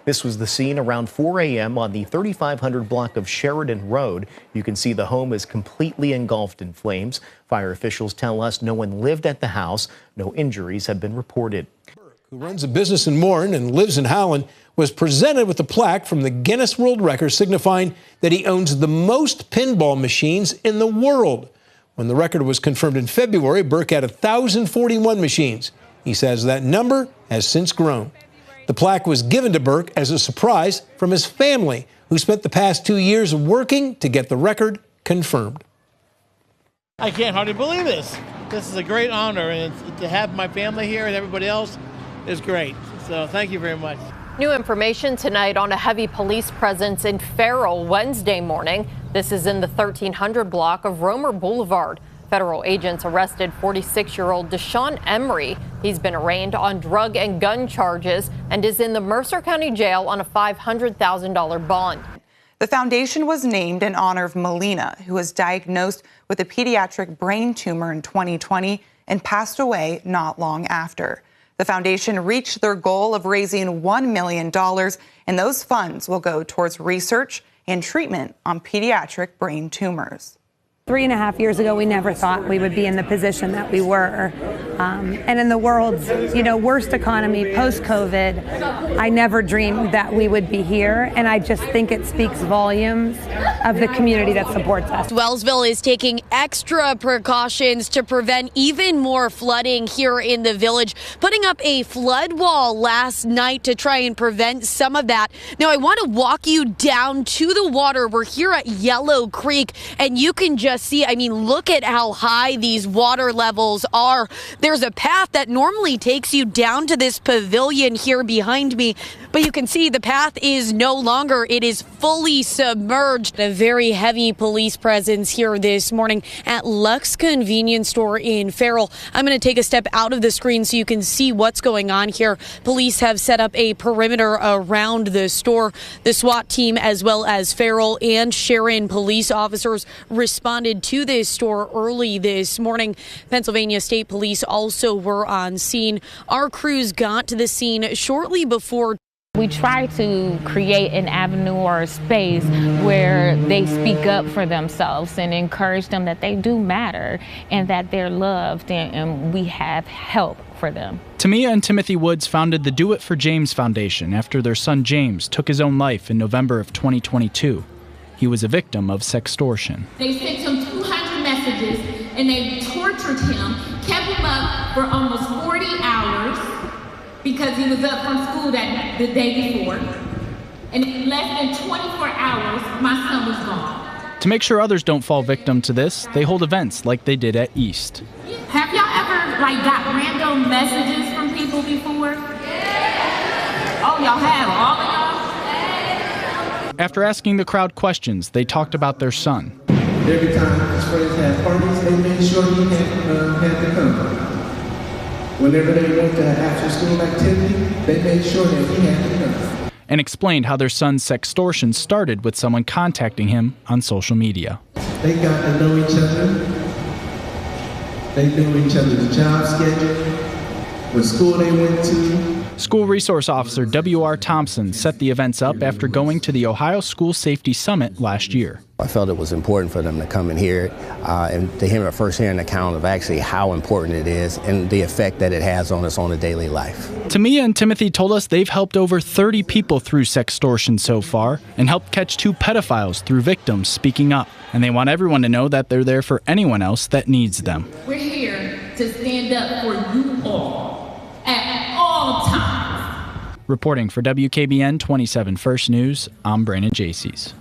This was the scene around 4 a.m. on the 3500 block of Sheridan Road. You can see the home is completely engulfed in flames. Fire officials tell us no one lived at the house. No injuries have been reported. Who runs a business in Morin and lives in Howland, was presented with a plaque from the Guinness World Records signifying that he owns the most pinball machines in the world. When the record was confirmed in February, Burke had 1,041 machines. He says that number has since grown. The plaque was given to Burke as a surprise from his family, who spent the past 2 years working to get the record confirmed. I can't hardly believe this. This is a great honor, and to have my family here and everybody else is great. So thank you very much. New information tonight on a heavy police presence in Farrell Wednesday morning. This is in the 1300 block of Romer Boulevard. Federal agents arrested 46-year-old Deshaun Emery. He's been arraigned on drug and gun charges and is in the Mercer County Jail on a $500,000 bond. The foundation was named in honor of Melina, who was diagnosed with a pediatric brain tumor in 2020 and passed away not long after. The foundation reached their goal of raising $1 million, and those funds will go towards research and treatment on pediatric brain tumors. 3.5 years ago, we never thought we would be in the position that we were. And in the world's, worst economy, post-COVID, I never dreamed that we would be here. And I just think it speaks volumes of the community that supports us. Wellsville is taking extra precautions to prevent even more flooding here in the village, putting up a flood wall last night to try and prevent some of that. Now, I want to walk you down to the water. We're here at Yellow Creek, and you can just see, look at how high these water levels are. There's a path that normally takes you down to this pavilion here behind me, but you can see the path is no longer. It is fully submerged. A very heavy police presence here this morning at Lux Convenience Store in Farrell. I'm going to take a step out of the screen so you can see what's going on here. Police have set up a perimeter around the store. The SWAT team, as well as Farrell and Sharon police officers, responded to this store early this morning. Pennsylvania State Police also were on scene. Our crews got to the scene shortly before. We try to create an avenue or a space where they speak up for themselves and encourage them that they do matter and that they're loved and we have help for them. Tamia and Timothy Woods founded the Do It for James Foundation after their son James took his own life in November of 2022. He was a victim of sextortion. They sent him 200 messages and they tortured him, kept him up for almost 40 hours because he was up from school the day before. And in less than 24 hours, my son was gone. To make sure others don't fall victim to this, they hold events like they did at East. Have y'all ever got random messages from people before? Yeah. Oh, y'all have? All of y'all? After asking the crowd questions, they talked about their son. Every time his friends had parties, they made sure he had to come. Whenever they went to after-school activity, they made sure that he had to come. And explained how their son's sextortion started with someone contacting him on social media. They got to know each other. They knew each other's job schedule, what school they went to. School Resource Officer W.R. Thompson set the events up after going to the Ohio School Safety Summit last year. I felt it was important for them to come and hear it and to hear a first-hand account of actually how important it is and the effect that it has on us on a daily life. Tamia and Timothy told us they've helped over 30 people through sextortion so far and helped catch 2 pedophiles through victims speaking up. And they want everyone to know that they're there for anyone else that needs them. We're here to stand up for you all at all times. Reporting for WKBN 27 First News, I'm Brandon Jaycees.